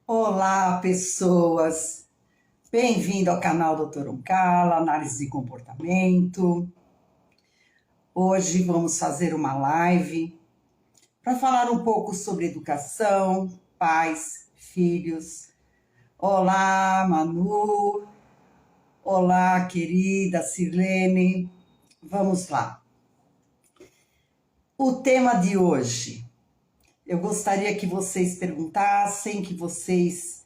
Olá, pessoas! Bem-vindo ao canal Dr. Oncala, Análise de Comportamento. Hoje vamos fazer uma live para falar um pouco sobre educação, pais, filhos. Olá, Manu! Olá, querida Sirlene! Vamos lá. O tema de hoje, eu gostaria que vocês perguntassem, que vocês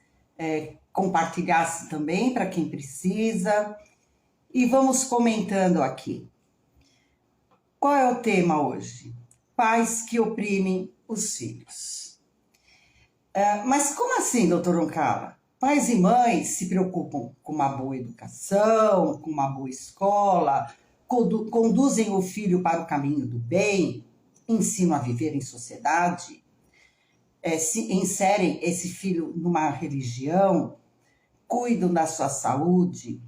compartilhassem também para quem precisa. E vamos comentando aqui. Qual é o tema hoje? Pais que oprimem os filhos. Mas como assim, doutor Oncala? Pais e mães se preocupam com uma boa educação, com uma boa escola, conduzem o filho para o caminho do bem, ensinam a viver em sociedade, se inserem esse filho numa religião, cuidam da sua saúde,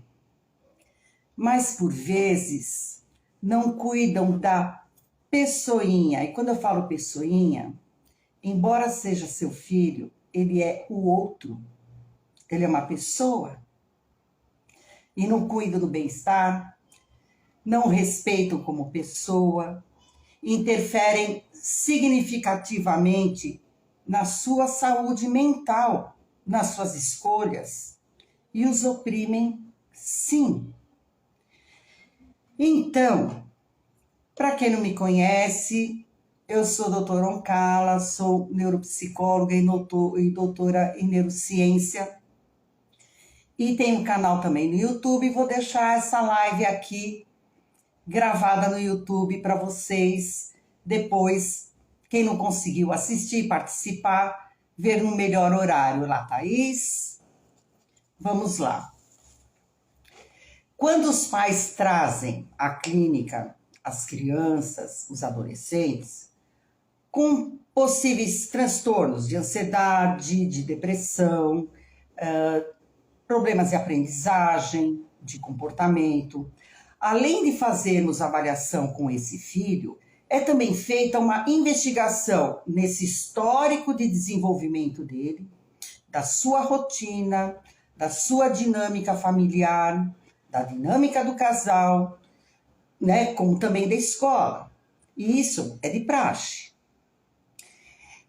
mas por vezes não cuidam da pessoinha. E quando eu falo pessoinha, embora seja seu filho, ele é o outro. Ele é uma pessoa. E não cuidam do bem-estar, não respeitam como pessoa, interferem significativamente na sua saúde mental, nas suas escolhas, e os oprimem, sim. Então, para quem não me conhece, eu sou doutora Oncala, sou neuropsicóloga e doutora em neurociência. E tenho um canal também no YouTube, vou deixar essa live aqui gravada no YouTube para vocês depois, quem não conseguiu assistir, participar, ver no melhor horário lá, Thaís. Vamos lá. Quando os pais trazem à clínica as crianças, os adolescentes, com possíveis transtornos de ansiedade, de depressão, problemas de aprendizagem, de comportamento, além de fazermos avaliação com esse filho, é também feita uma investigação nesse histórico de desenvolvimento dele, da sua rotina, da sua dinâmica familiar, da dinâmica do casal, né, como também da escola. E isso é de praxe.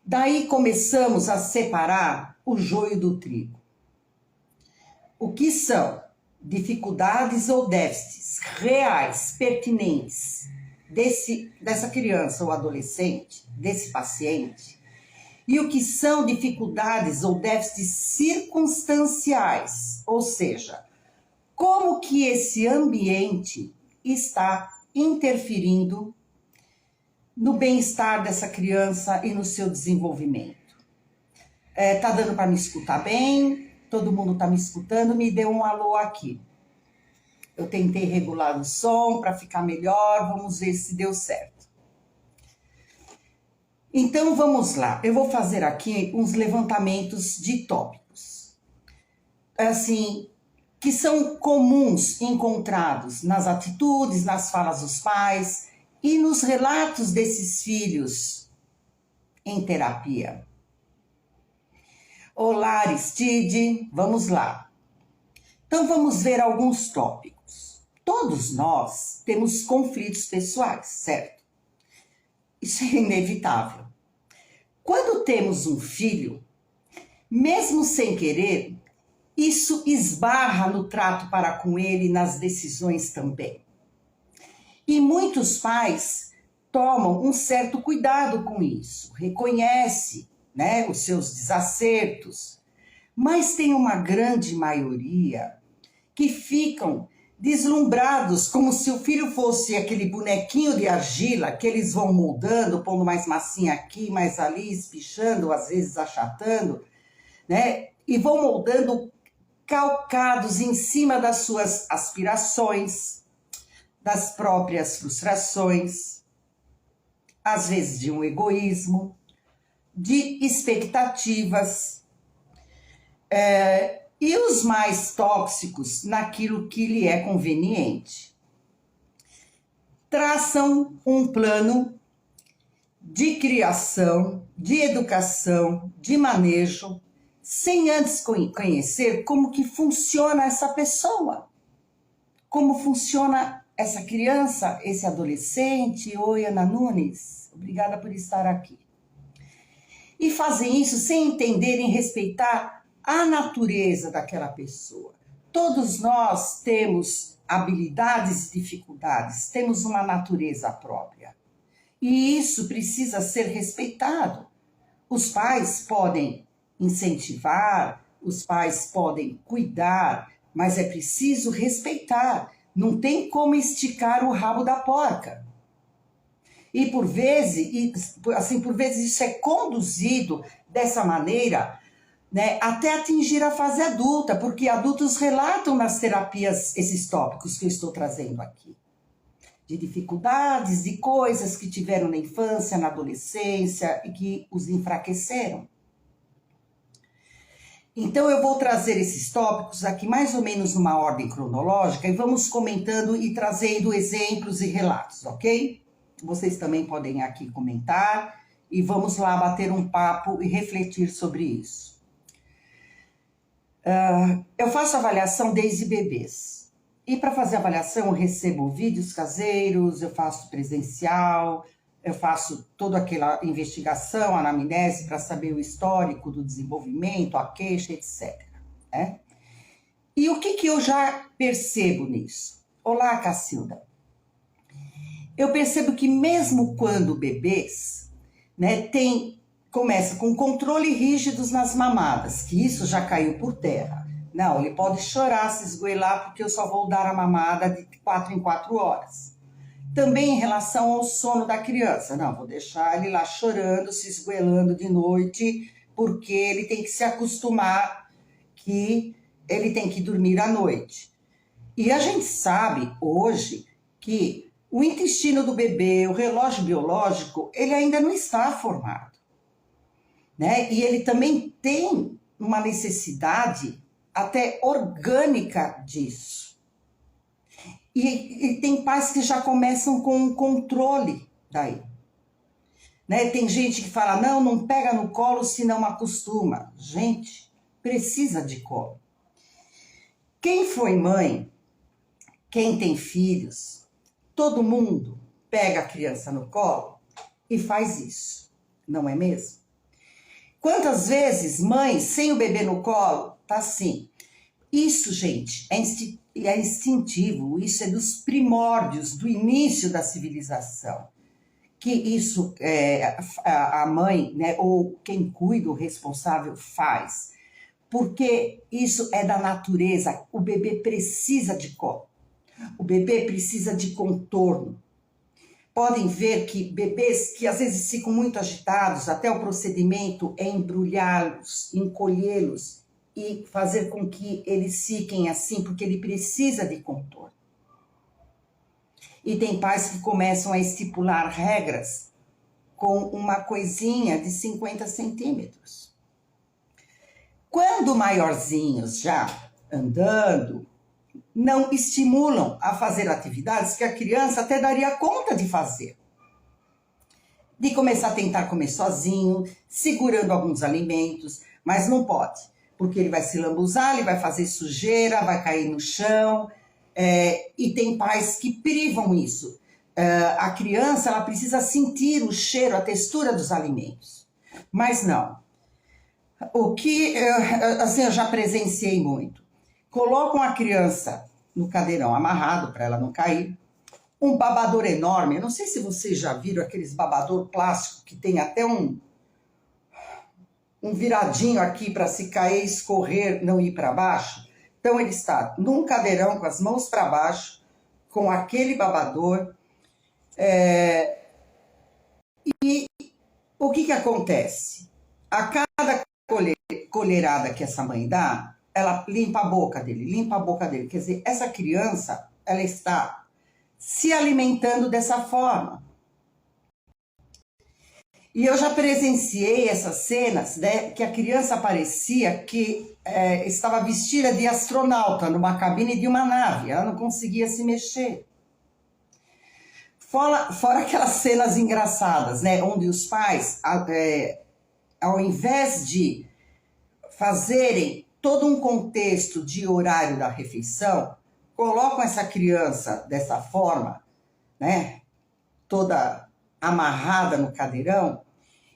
Daí começamos a separar o joio do trigo. O que são dificuldades ou déficits reais, pertinentes dessa criança ou adolescente, desse paciente, e o que são dificuldades ou déficits circunstanciais, ou seja, como que esse ambiente está interferindo no bem-estar dessa criança e no seu desenvolvimento. Tá dando para me escutar bem? Todo mundo está me escutando? Me dê um alô aqui. Eu tentei regular o som para ficar melhor, vamos ver se deu certo. Então vamos lá, eu vou fazer aqui uns levantamentos de tópicos, assim, que são comuns encontrados nas atitudes, nas falas dos pais e nos relatos desses filhos em terapia. Olá, Aristide, vamos lá. Então vamos ver alguns tópicos. Todos nós temos conflitos pessoais, certo? Isso é inevitável. Quando temos um filho, mesmo sem querer, isso esbarra no trato para com ele e nas decisões também. E muitos pais tomam um certo cuidado com isso, reconhecem, né, os seus desacertos, mas tem uma grande maioria que ficam deslumbrados, como se o filho fosse aquele bonequinho de argila que eles vão moldando, pondo mais massinha aqui, mais ali, espichando, às vezes achatando, né? E vão moldando calcados em cima das suas aspirações, das próprias frustrações, às vezes de um egoísmo, de expectativas, e os mais tóxicos naquilo que lhe é conveniente. Traçam um plano de criação, de educação, de manejo, sem antes conhecer como que funciona essa pessoa, como funciona essa criança, esse adolescente. Oi, Ana Nunes, obrigada por estar aqui. E fazem isso sem entenderem respeitar a natureza daquela pessoa. Todos nós temos habilidades e dificuldades, temos uma natureza própria. E isso precisa ser respeitado. Os pais podem incentivar, os pais podem cuidar, mas é preciso respeitar. Não tem como esticar o rabo da porca. E por vezes isso é conduzido dessa maneira, né, até atingir a fase adulta, porque adultos relatam nas terapias esses tópicos que eu estou trazendo aqui. De dificuldades, de coisas que tiveram na infância, na adolescência e que os enfraqueceram. Então eu vou trazer esses tópicos aqui mais ou menos numa ordem cronológica e vamos comentando e trazendo exemplos e relatos, ok? Vocês também podem aqui comentar e vamos lá bater um papo e refletir sobre isso. Eu faço avaliação desde bebês. E para fazer avaliação eu recebo vídeos caseiros, eu faço presencial, eu faço toda aquela investigação, anamnese para saber o histórico do desenvolvimento, a queixa, etc. Né? E o que eu já percebo nisso? Olá, Cacilda. Eu percebo que mesmo quando bebês, né, começa com controle rígidos nas mamadas, que isso já caiu por terra. Não, ele pode chorar, se esgoelar, porque eu só vou dar a mamada de 4 em 4 horas. Também em relação ao sono da criança. Não, vou deixar ele lá chorando, se esgoelando de noite, porque ele tem que se acostumar que ele tem que dormir à noite. E a gente sabe hoje que o intestino do bebê, o relógio biológico, ele ainda não está formado, né? E ele também tem uma necessidade até orgânica disso. E tem pais que já começam com um controle daí. Né? Tem gente que fala, não pega no colo se não acostuma. Gente, precisa de colo. Quem foi mãe, quem tem filhos, todo mundo pega a criança no colo e faz isso, não é mesmo? Quantas vezes mães sem o bebê no colo, tá assim. Isso, gente, é instintivo, isso é dos primórdios, do início da civilização. Que isso a mãe, né, ou quem cuida, o responsável, faz. Porque isso é da natureza, o bebê precisa de colo. O bebê precisa de contorno. Podem ver que bebês que às vezes ficam muito agitados, até o procedimento é embrulhá-los, encolhê-los e fazer com que eles fiquem assim, porque ele precisa de contorno. E tem pais que começam a estipular regras com uma coisinha de 50 centímetros. Quando maiorzinhos já andando, não estimulam a fazer atividades que a criança até daria conta de fazer. De começar a tentar comer sozinho, segurando alguns alimentos, mas não pode, porque ele vai se lambuzar, ele vai fazer sujeira, vai cair no chão, e tem pais que privam isso. A criança ela precisa sentir o cheiro, a textura dos alimentos, mas não. O que assim, eu já presenciei muito. Colocam a criança no cadeirão amarrado para ela não cair. Um babador enorme. Eu não sei se vocês já viram aqueles babador plástico que tem até um viradinho aqui para se cair, escorrer, não ir para baixo. Então ele está num cadeirão com as mãos para baixo, com aquele babador. E o que acontece? A cada colherada que essa mãe dá, ela limpa a boca dele. Quer dizer, essa criança, ela está se alimentando dessa forma. E eu já presenciei essas cenas, né, que a criança parecia que estava vestida de astronauta numa cabine de uma nave, ela não conseguia se mexer. Fora aquelas cenas engraçadas, né, onde os pais, ao invés de fazerem todo um contexto de horário da refeição, colocam essa criança dessa forma, né, toda amarrada no cadeirão,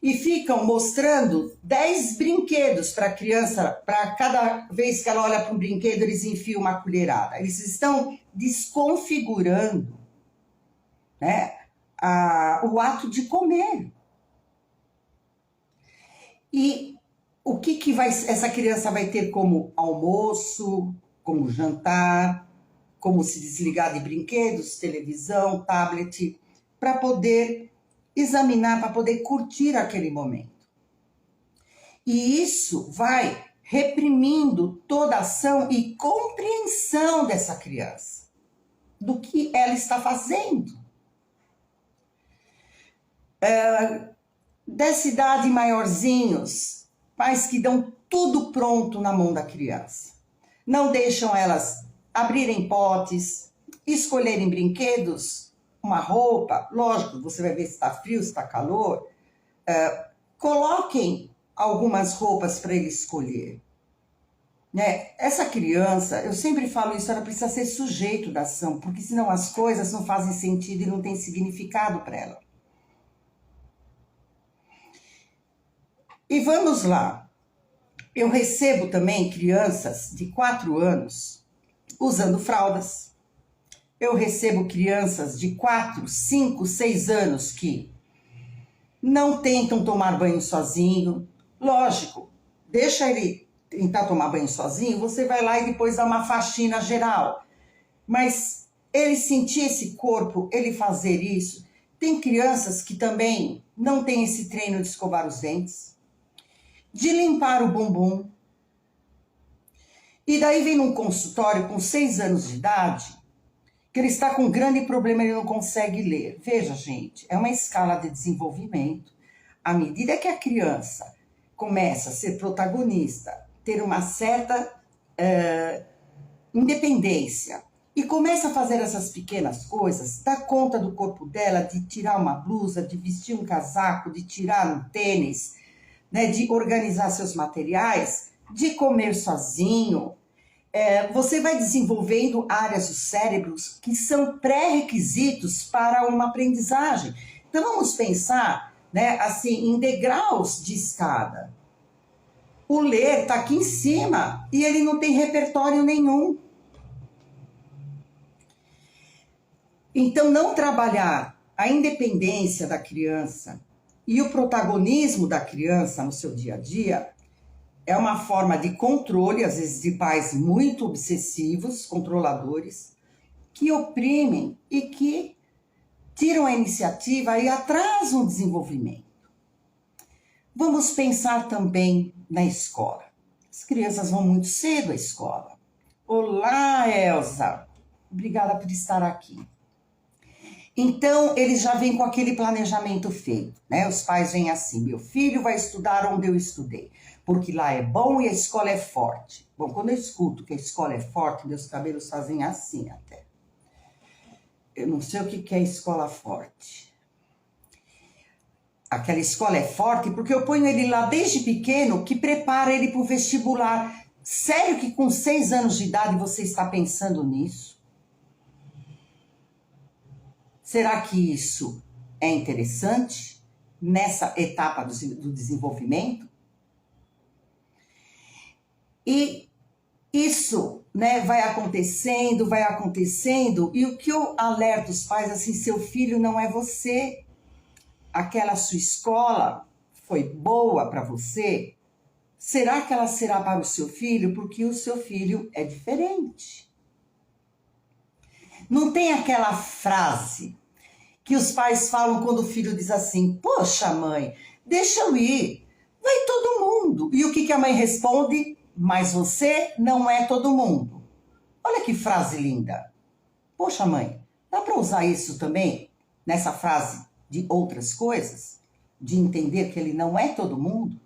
e ficam mostrando 10 brinquedos para a criança, para cada vez que ela olha para um brinquedo, eles enfiam uma colherada. Eles estão desconfigurando, né, o ato de comer. E o que essa criança vai ter como almoço, como jantar, como se desligar de brinquedos, televisão, tablet, para poder examinar, para poder curtir aquele momento. E isso vai reprimindo toda a ação e compreensão dessa criança, do que ela está fazendo. Dessa idade maiorzinhos, pais que dão tudo pronto na mão da criança. Não deixam elas abrirem potes, escolherem brinquedos, uma roupa, lógico, você vai ver se está frio, se está calor. Coloquem algumas roupas para ele escolher. Né? Essa criança, eu sempre falo isso, ela precisa ser sujeito da ação, porque senão as coisas não fazem sentido e não tem significado para ela. E vamos lá. Eu recebo também crianças de 4 anos usando fraldas. Eu recebo crianças de 4, 5, 6 anos que não tentam tomar banho sozinho. Lógico, deixa ele tentar tomar banho sozinho, você vai lá e depois dá uma faxina geral. Mas ele sentir esse corpo, ele fazer isso. Tem crianças que também não têm esse treino de escovar os dentes, de limpar o bumbum. E daí vem num consultório com 6 anos de idade, que ele está com um grande problema, ele não consegue ler. Veja, gente, é uma escala de desenvolvimento. À medida que a criança começa a ser protagonista, ter uma certa independência, e começa a fazer essas pequenas coisas, dá conta do corpo dela, de tirar uma blusa, de vestir um casaco, de tirar um tênis, né, de organizar seus materiais, de comer sozinho, você vai desenvolvendo áreas do cérebro que são pré-requisitos para uma aprendizagem. Então vamos pensar, né, assim, em degraus de escada. O ler está aqui em cima e ele não tem repertório nenhum. Então não trabalhar a independência da criança e o protagonismo da criança no seu dia a dia é uma forma de controle, às vezes de pais muito obsessivos, controladores, que oprimem e que tiram a iniciativa e atrasam o desenvolvimento. Vamos pensar também na escola. As crianças vão muito cedo à escola. Olá, Elza. Obrigada por estar aqui. Então, eles já vêm com aquele planejamento feito, né? Os pais vêm assim, meu filho vai estudar onde eu estudei, porque lá é bom e a escola é forte. Bom, quando eu escuto que a escola é forte, meus cabelos fazem assim até. Eu não sei o que é escola forte. Aquela escola é forte porque eu ponho ele lá desde pequeno, que prepara ele para o vestibular. Sério que com 6 anos de idade você está pensando nisso? Será que isso é interessante nessa etapa do desenvolvimento? E isso, né, vai acontecendo, e o que eu alerto os pais, assim, seu filho não é você. Aquela sua escola foi boa para você? Será que ela será para o seu filho? Porque o seu filho é diferente. Não tem aquela frase que os pais falam quando o filho diz assim, poxa mãe, deixa eu ir, vai todo mundo. E o que a mãe responde? Mas você não é todo mundo. Olha que frase linda. Poxa mãe, dá para usar isso também nessa frase de outras coisas? De entender que ele não é todo mundo?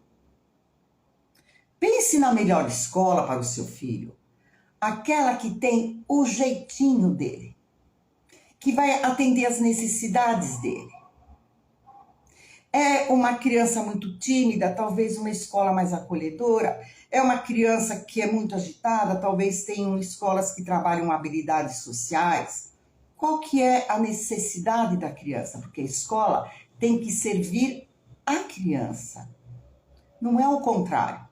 Pense na melhor escola para o seu filho. Aquela que tem o jeitinho dele, que vai atender às necessidades dele. É uma criança muito tímida, talvez uma escola mais acolhedora. É uma criança que é muito agitada, talvez tenham escolas que trabalham habilidades sociais. Qual que é a necessidade da criança? Porque a escola tem que servir a criança, não é o contrário.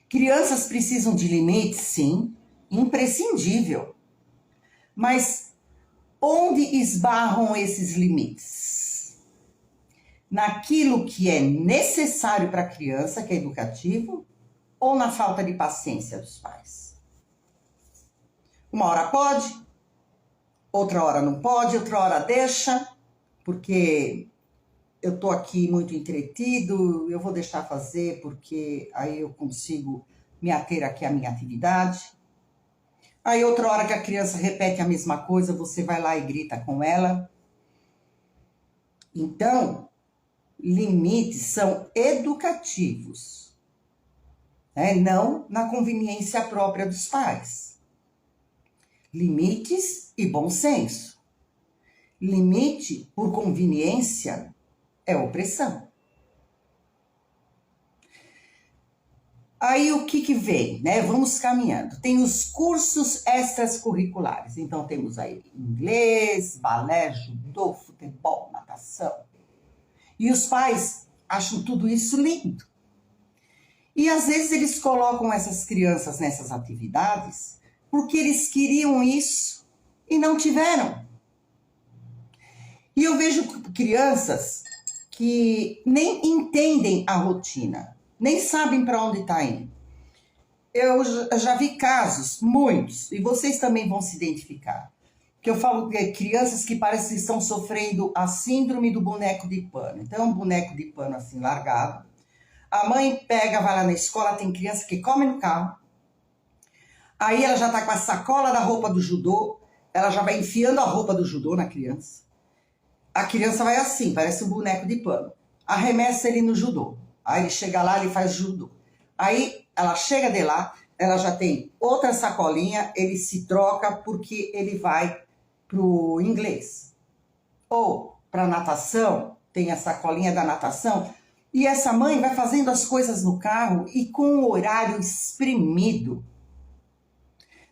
Crianças precisam de limites, sim, imprescindível. Mas onde esbarram esses limites? Naquilo que é necessário para a criança, que é educativo, ou na falta de paciência dos pais? Uma hora pode, outra hora não pode, outra hora deixa, porque eu estou aqui muito entretido, eu vou deixar fazer porque aí eu consigo me ater aqui à minha atividade. Aí outra hora que a criança repete a mesma coisa, você vai lá e grita com ela. Então, limites são educativos, né? Não na conveniência própria dos pais. Limites e bom senso. Limite por conveniência é opressão. Aí o que vem, né? Vamos caminhando. Tem os cursos extracurriculares. Então temos aí inglês, balé, judô, futebol, natação. E os pais acham tudo isso lindo. E às vezes eles colocam essas crianças nessas atividades porque eles queriam isso e não tiveram. E eu vejo crianças que nem entendem a rotina, nem sabem para onde está indo. Eu já vi casos, muitos, e vocês também vão se identificar, que eu falo que crianças que parecem que estão sofrendo a síndrome do boneco de pano. Então, um boneco de pano assim, largado. A mãe pega, vai lá na escola, tem criança que come no carro. Aí ela já está com a sacola da roupa do judô, ela já vai enfiando a roupa do judô na criança. A criança vai assim, parece um boneco de pano. Arremessa ele no judô. Aí ele chega lá, ele faz judô. Aí ela chega de lá, ela já tem outra sacolinha, ele se troca porque ele vai pro inglês. Ou para natação, tem a sacolinha da natação. E essa mãe vai fazendo as coisas no carro e com o horário espremido.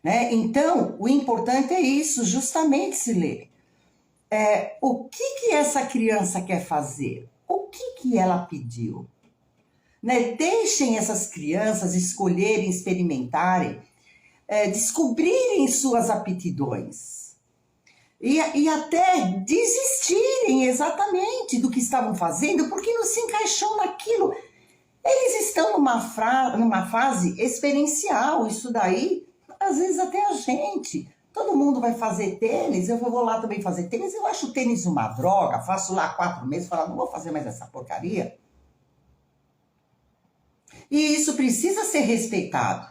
Né? Então, o importante é isso, justamente, Silene. O que essa criança quer fazer? O que ela pediu? Né? Deixem essas crianças escolherem, experimentarem, descobrirem suas aptidões e até desistirem exatamente do que estavam fazendo porque não se encaixou naquilo. Eles estão numa fase experiencial, isso daí, às vezes até a gente. Todo mundo vai fazer tênis, eu vou lá também fazer tênis, eu acho o tênis uma droga, faço lá 4 meses, falo, não vou fazer mais essa porcaria. E isso precisa ser respeitado.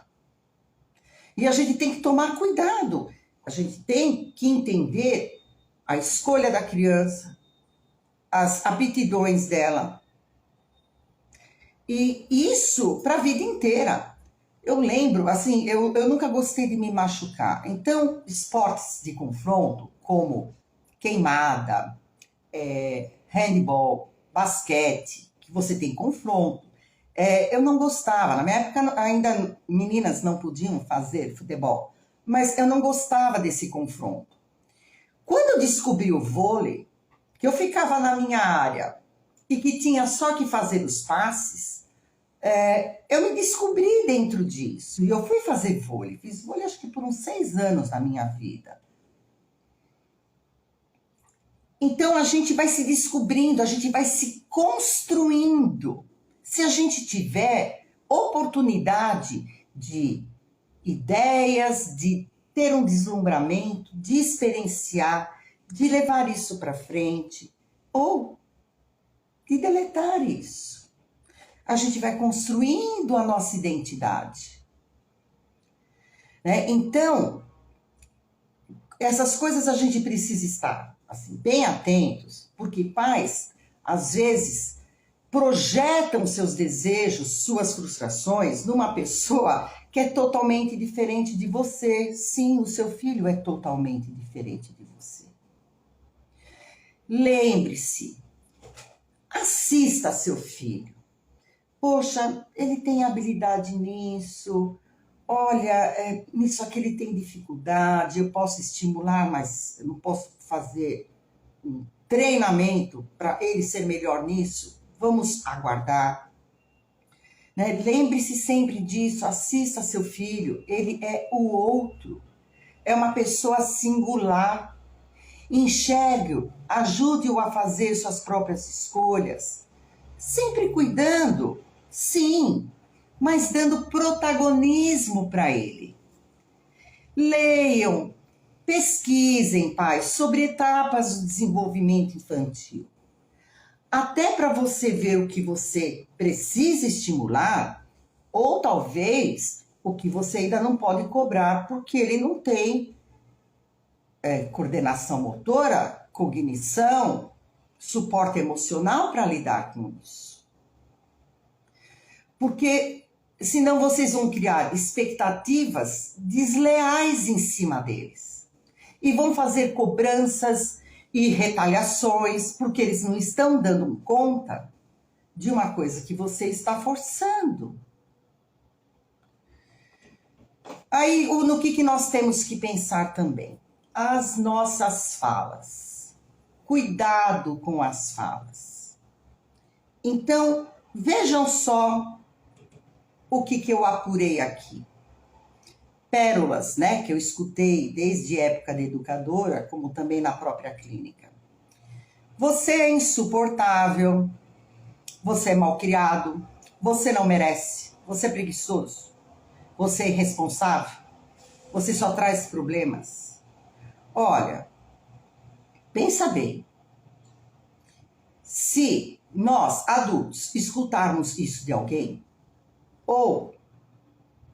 E a gente tem que tomar cuidado. A gente tem que entender a escolha da criança, as aptidões dela. E isso para a vida inteira. Eu lembro, assim, eu nunca gostei de me machucar. Então, esportes de confronto, como queimada, handball, basquete, que você tem confronto, eu não gostava. Na minha época, ainda meninas não podiam fazer futebol, mas eu não gostava desse confronto. Quando eu descobri o vôlei, que eu ficava na minha área e que tinha só que fazer os passes, eu me descobri dentro disso. E eu fui fazer vôlei. Fiz vôlei acho que por uns 6 anos na minha vida. Então a gente vai se descobrindo, a gente vai se construindo. Se a gente tiver oportunidade de ideias, de ter um deslumbramento, de experienciar, de levar isso para frente, ou de deletar isso. A gente vai construindo a nossa identidade. Né? Então, essas coisas a gente precisa estar assim, bem atentos, porque pais, às vezes, projetam seus desejos, suas frustrações numa pessoa que é totalmente diferente de você. Sim, o seu filho é totalmente diferente de você. Lembre-se, Assista seu filho. Poxa, ele tem habilidade nisso. Olha, nisso aqui ele tem dificuldade. Eu posso estimular, mas eu não posso fazer um treinamento para ele ser melhor nisso. Vamos aguardar. Né? Lembre-se sempre disso. Assista seu filho. Ele é o outro. É uma pessoa singular. Enxergue-o, ajude-o a fazer suas próprias escolhas, sempre cuidando, sim, mas dando protagonismo para ele. Leiam, pesquisem, pais, sobre etapas do desenvolvimento infantil. Até para você ver o que você precisa estimular, ou talvez o que você ainda não pode cobrar, porque ele não tem coordenação motora, cognição, suporte emocional para lidar com isso. Porque senão vocês vão criar expectativas desleais em cima deles. E vão fazer cobranças e retaliações, porque eles não estão dando conta de uma coisa que você está forçando. Aí, no que nós temos que pensar também? As nossas falas. Cuidado com as falas. Então, vejam só o que eu apurei aqui. Pérolas, né, que eu escutei desde a época de educadora, como também na própria clínica. Você é insuportável, você é malcriado, você não merece, você é preguiçoso, você é irresponsável, você só traz problemas. Olha, pensa bem. Se nós, adultos, escutarmos isso de alguém, ou,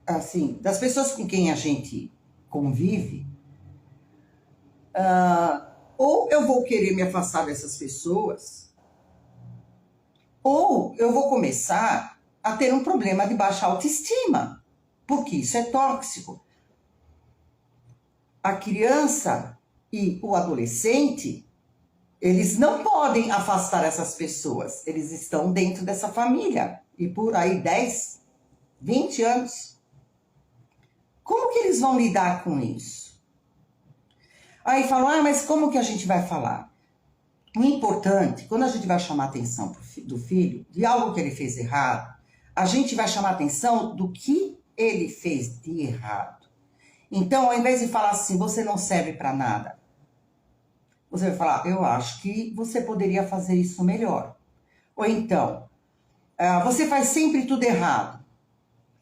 assim, das pessoas com quem a gente convive, ou eu vou querer me afastar dessas pessoas, ou eu vou começar a ter um problema de baixa autoestima, porque isso é tóxico. A criança e o adolescente, eles não podem afastar essas pessoas. Eles estão dentro dessa família. E por aí 10, 20 anos. Como que eles vão lidar com isso? Aí falam, mas como que a gente vai falar? O importante, quando a gente vai chamar a atenção do filho, de algo que ele fez errado, a gente vai chamar a atenção do que ele fez de errado. Então, ao invés de falar assim, você não serve para nada, você vai falar, eu acho que você poderia fazer isso melhor. Ou então, você faz sempre tudo errado.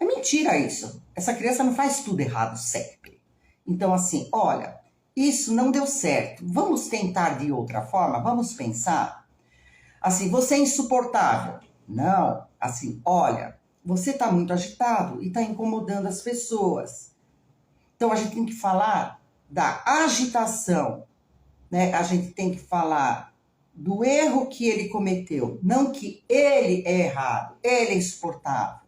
É mentira isso. Essa criança não faz tudo errado sempre. Então, assim, olha, isso não deu certo. Vamos tentar de outra forma? Vamos pensar? Assim, você é insuportável. Não. Assim, olha, você está muito agitado e está incomodando as pessoas. Então, a gente tem que falar da agitação, né? A gente tem que falar do erro que ele cometeu, não que ele é errado, ele é insuportável.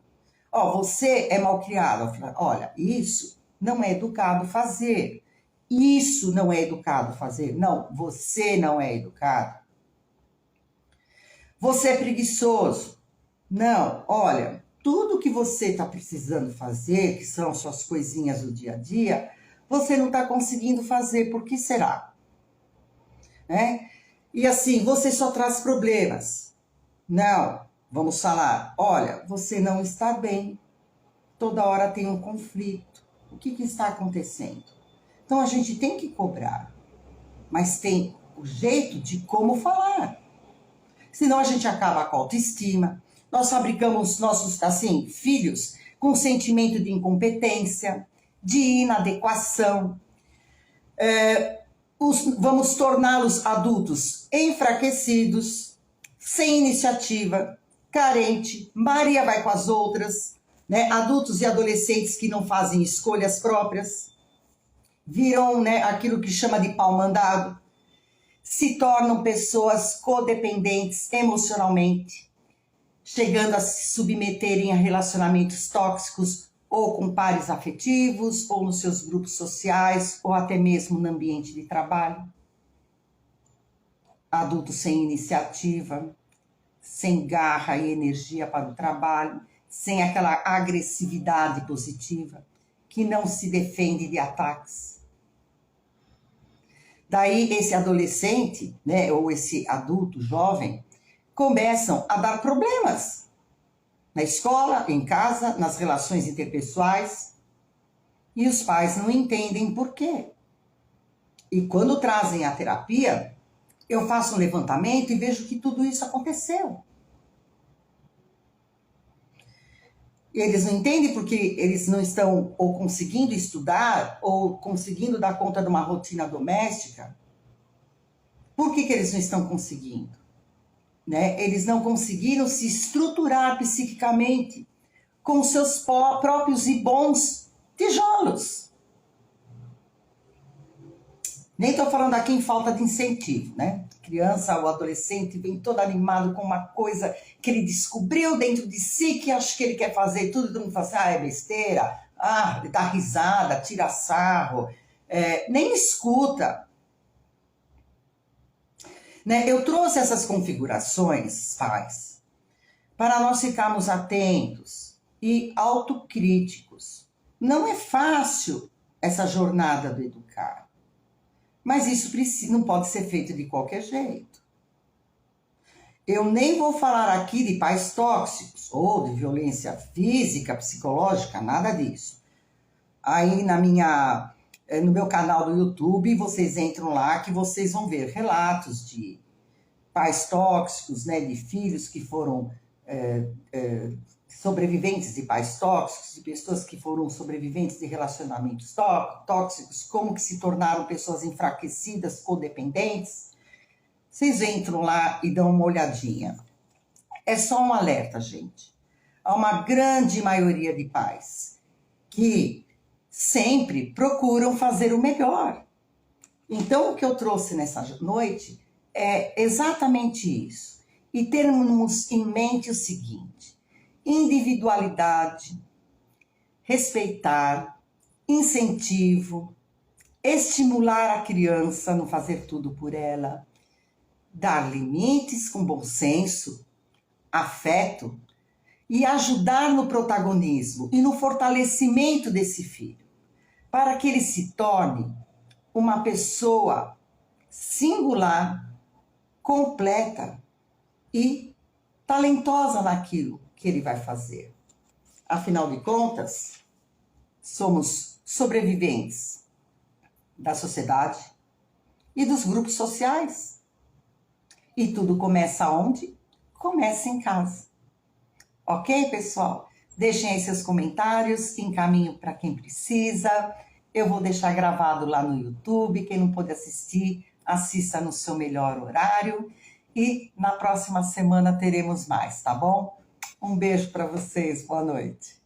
Você é malcriado. Olha, isso não é educado fazer. Isso não é educado fazer. Não, você não é educado. Você é preguiçoso. Não, olha, tudo que você está precisando fazer, que são suas coisinhas do dia a dia, você não está conseguindo fazer. Por que será? Né? E assim, você só traz problemas. Não, vamos falar, olha, você não está bem. Toda hora tem um conflito. O que está acontecendo? Então a gente tem que cobrar, mas tem o jeito de como falar. Senão a gente acaba com a autoestima. Nós fabricamos nossos, assim, filhos com sentimento de incompetência, de inadequação. Vamos torná-los adultos enfraquecidos, sem iniciativa, carente, Maria vai com as outras, né? Adultos e adolescentes que não fazem escolhas próprias, viram, né, aquilo que chama de pau mandado, se tornam pessoas codependentes emocionalmente, chegando a se submeterem a relacionamentos tóxicos ou com pares afetivos, ou nos seus grupos sociais, ou até mesmo no ambiente de trabalho. Adultos sem iniciativa, sem garra e energia para o trabalho, sem aquela agressividade positiva, que não se defende de ataques. Daí esse adolescente, né, ou esse adulto jovem, começam a dar problemas na escola, em casa, nas relações interpessoais, e os pais não entendem por quê. E quando trazem a terapia, eu faço um levantamento e vejo que tudo isso aconteceu. Eles não entendem porque eles não estão ou conseguindo estudar ou conseguindo dar conta de uma rotina doméstica. Por que eles não estão conseguindo? Né? Eles não conseguiram se estruturar psiquicamente com seus próprios e bons tijolos. Nem estou falando aqui em falta de incentivo, né? Criança ou adolescente vem todo animado com uma coisa que ele descobriu dentro de si, que acha que ele quer fazer, todo mundo fala assim, é besteira, ele dá risada, tira sarro, nem escuta. Né? Eu trouxe essas configurações, pais, para nós ficarmos atentos e autocríticos. Não é fácil essa jornada do educar. Mas isso não pode ser feito de qualquer jeito. Eu nem vou falar aqui de pais tóxicos ou de violência física, psicológica, nada disso. Aí no meu canal do YouTube, vocês entram lá que vocês vão ver relatos de pais tóxicos, né, de filhos que foram sobreviventes de pais tóxicos, de pessoas que foram sobreviventes de relacionamentos tóxicos, como que se tornaram pessoas enfraquecidas, codependentes. Vocês entram lá e dão uma olhadinha. É só um alerta, gente. Há uma grande maioria de pais que sempre procuram fazer o melhor. Então, o que eu trouxe nessa noite é exatamente isso. E termos em mente o seguinte: individualidade, respeitar, incentivo, estimular a criança a não fazer tudo por ela, dar limites com bom senso, afeto e ajudar no protagonismo e no fortalecimento desse filho, para que ele se torne uma pessoa singular, completa e talentosa naquilo que ele vai fazer. Afinal de contas, somos sobreviventes da sociedade e dos grupos sociais. E tudo começa onde? Começa em casa. Ok, pessoal? Deixem aí seus comentários, encaminho para quem precisa. Eu vou deixar gravado lá no YouTube. Quem não pôde assistir, assista no seu melhor horário. E na próxima semana teremos mais, tá bom? Um beijo para vocês, boa noite.